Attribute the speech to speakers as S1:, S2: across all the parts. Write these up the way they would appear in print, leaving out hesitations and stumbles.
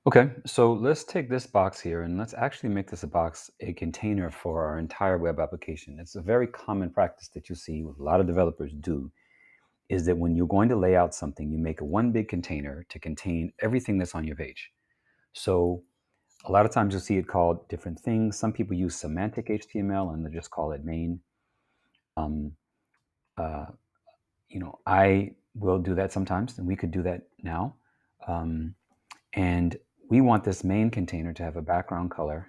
S1: Okay, so let's take this box here and let's actually make this a box, a container for our entire web application. It's a very common practice that you see a lot of developers do is that when you're going to lay out something, you make a one big container to contain everything that's on your page. So a lot of times you'll see it called different things. Some people use semantic HTML and they just call it main. Um, uh, I will do that sometimes, and we could do that now. Um, and we want this main container to have a background color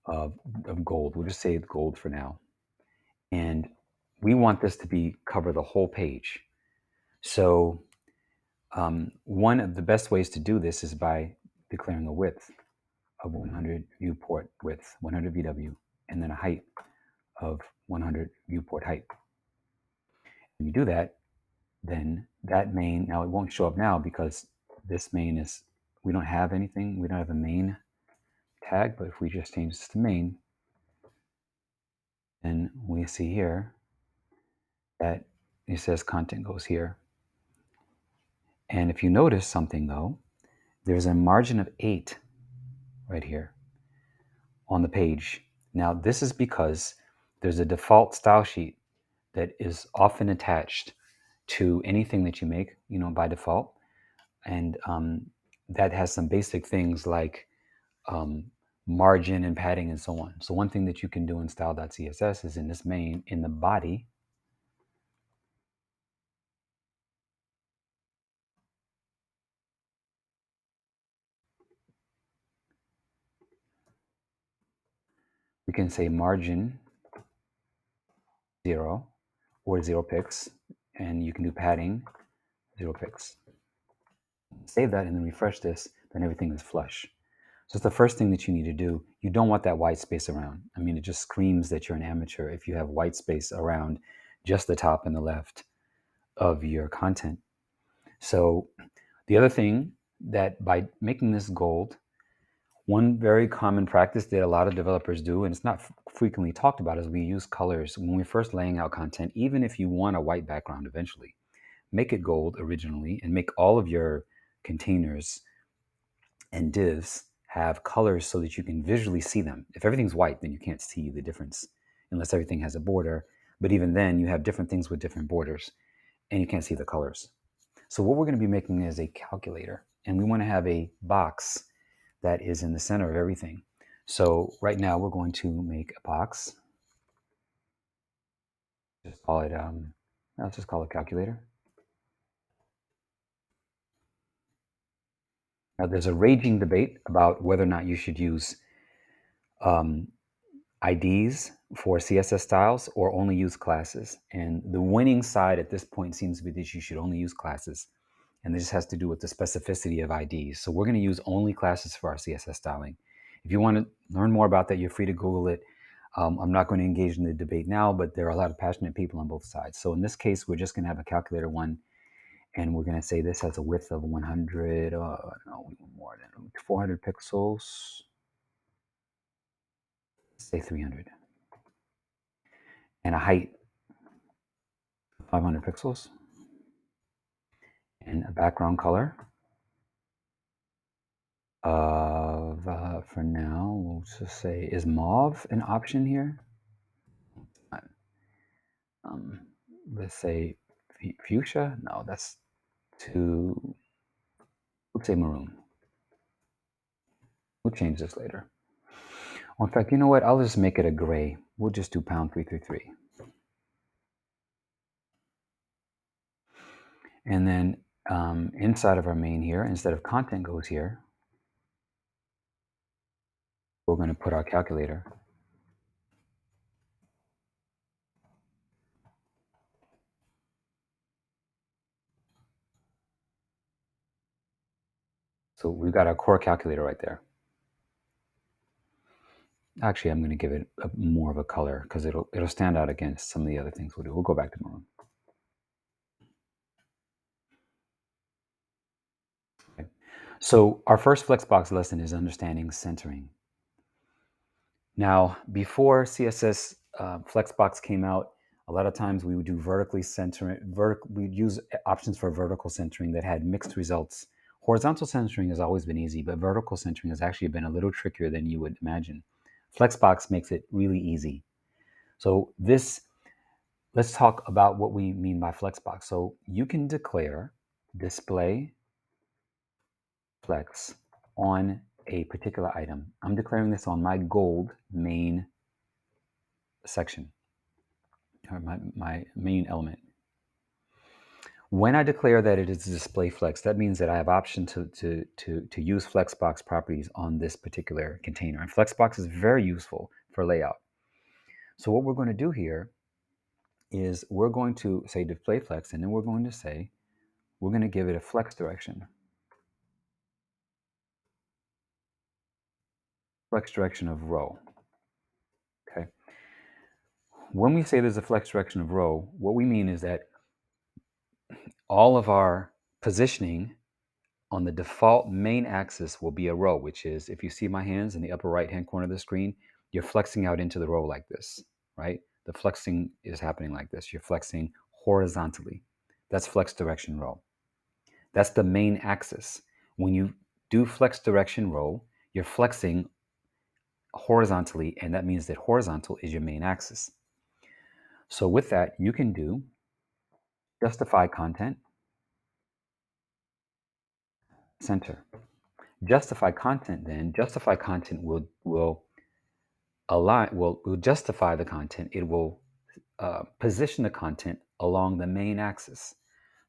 S1: of, of gold. We'll just say it's gold for now. And we want this to be cover the whole page. So one of the best ways to do this is by declaring a width of 100 viewport width, 100 VW, and then a height of 100 viewport height. When you do that, then that main, now it won't show up now because this main is, we don't have anything, we don't have a main tag, but if we just change this to main, then we see here that it says content goes here. And if you notice something though, there's a margin of 8 right here on the page. Now this is because there's a default style sheet that is often attached to anything that you make, by default. And that has some basic things like um, margin and padding and so on. So one thing that you can do in style.css is in this main, in the body, we can say margin 0 or 0 pixels, and you can do padding 0 pixels. Save that and then refresh this, then everything is flush. So it's the first thing that you need to do. You don't want that white space around. I mean, it just screams that you're an amateur if you have white space around just the top and the left of your content. So the other thing that by making this gold, one very common practice that a lot of developers do, and it's not frequently talked about, is we use colors when we're first laying out content, even if you want a white background eventually. Make it gold originally and make all of your containers and divs have colors so that you can visually see them. If everything's white, then you can't see the difference unless everything has a border. But even then, you have different things with different borders and you can't see the colors. So what we're going to be making is a calculator, and we want to have a box that is in the center of everything. So right now we're going to make a box. Just call it, let's just call it calculator. Now there's a raging debate about whether or not you should use IDs for CSS styles or only use classes. And the winning side at this point seems to be that you should only use classes. And this has to do with the specificity of IDs. So we're going to use only classes for our CSS styling. If you want to learn more about that, you're free to Google it. I'm not going to engage in the debate now, but there are a lot of passionate people on both sides. So in this case, we're just going to have a calculator one, and we're going to say this has a width of 100, no, more than 400 pixels, say 300, and a height of 500 pixels, and a background color of, for now, we'll just say, is mauve an option here? Um, let's say fuchsia. No, that's too, let's say maroon. We'll change this later. Well, in fact, you know what? I'll just make it a gray. We'll just do pound 333. And then inside of our main here, instead of content goes here, we're going to put our calculator. So we've got our core calculator right there. Actually, I'm going to give it more of a color because it'll stand out against some of the other things we'll do. We'll go back to maroon. Okay. So our first flexbox lesson is understanding centering. Now, before CSS flexbox came out, a lot of times we would do vertically centering. We'd use options for vertical centering that had mixed results, Horizontal centering has always been easy, but vertical centering has actually been a little trickier than you would imagine. Flexbox makes it really easy. So let's talk about what we mean by flexbox. So you can declare display flex on a particular item. I'm declaring this on my gold main section, or my main element. When I declare that it is display flex, that means that I have option to use flexbox properties on this particular container. And flexbox is very useful for layout. So what we're going to do here is we're going to say display flex, and then we're going to say we're going to give it a flex direction. Flex direction of row. Okay. When we say there's a flex direction of row, what we mean is that all of our positioning on the default main axis will be a row, which is, if you see my hands in the upper right hand corner of the screen, you're flexing out into the row like this, right? The flexing is happening like this. You're flexing horizontally. That's flex direction row. That's the main axis. When you do flex direction row, you're flexing horizontally, and that means that horizontal is your main axis. So with that, you can do justify content, center. Justify content will align, will justify the content. It will position the content along the main axis.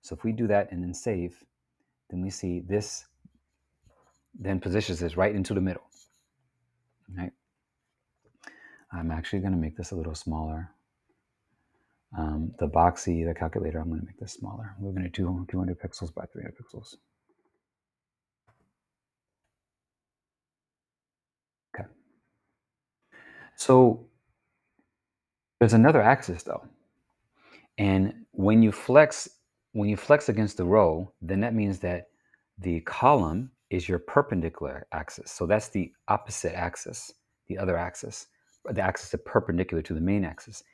S1: So if we do that and then save, then we see this then positions this right into the middle. Right? I'm actually going to make this a little smaller. The calculator, I'm going to make this smaller. We're going to do 200 pixels by 300 pixels. Okay. So there's another axis though. And when you flex against the row, then that means that the column is your perpendicular axis. So that's the opposite axis, the other axis, the axis that's perpendicular to the main axis.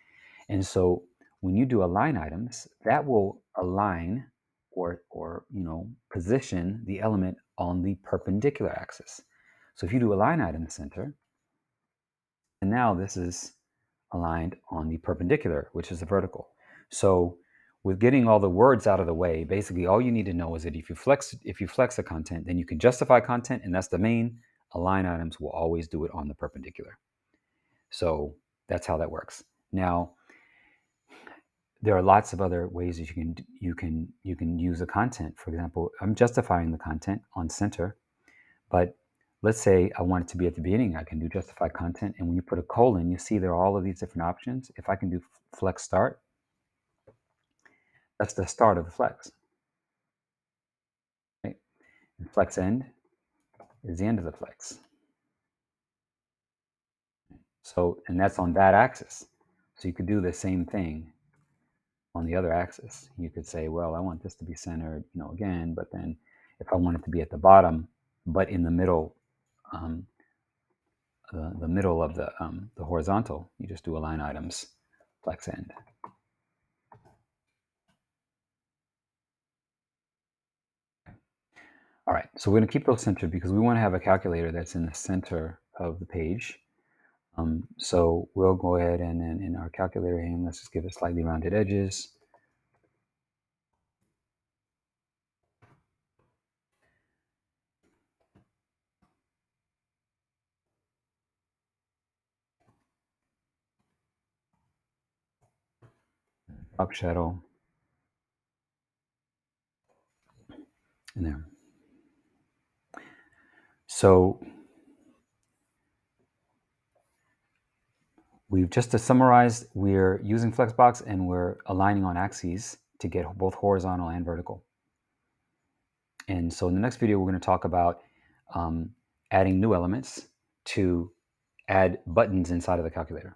S1: And so when you do align items, that will align or position the element on the perpendicular axis. So if you do align item center, and now this is aligned on the perpendicular, which is the vertical. So with getting all the words out of the way, basically all you need to know is that if you flex a content, then you can justify content, and that's the main. Align items will always do it on the perpendicular. So that's how that works. Now, there are lots of other ways that you can use the content. For example, I'm justifying the content on center, but let's say I want it to be at the beginning. I can do justify content, and when you put a colon, you see there are all of these different options. If I can do flex start, that's the start of the flex. Right? And flex end is the end of the flex. So, and that's on that axis. So you could do the same thing on the other axis. You could say, well, I want this to be centered, again, but then if I want it to be at the bottom, but in the middle, the middle of the horizontal, you just do align items, flex end. All right, so we're going to keep those centered because we want to have a calculator that's in the center of the page. So we'll go ahead and then in our calculator hand, let's just give it slightly rounded edges. Up shadow. And there. So we've just to summarize, we're using Flexbox and we're aligning on axes to get both horizontal and vertical. And so in the next video, we're going to talk about adding new elements to add buttons inside of the calculator.